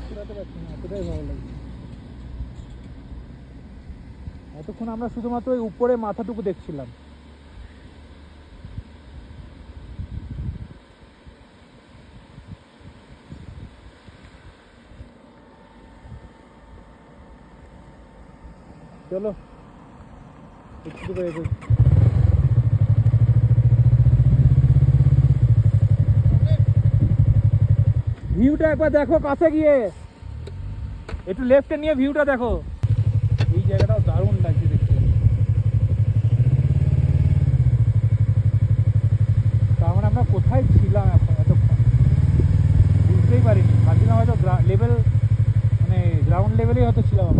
পুরাতে পারছি না, এতটাই ভালো লাগছে। এতক্ষণ আমরা শুধুমাত্র ওই উপরে মাথাটুকু দেখছিলাম। চলো একটু ভিউটা একবার দেখো কাছে গিয়ে, একটু লেফটে নিয়ে ভিউটা দেখো। এই জায়গাটাও দারুণ লাগছে দেখতে। তার মানে আমরা কোথায় ছিলাম এখন এতক্ষণ বুঝতেই পারিনি, ভাবছিলাম হয়তো লেভেল মানে গ্রাউন্ড লেভেলেই হয়তো ছিলাম।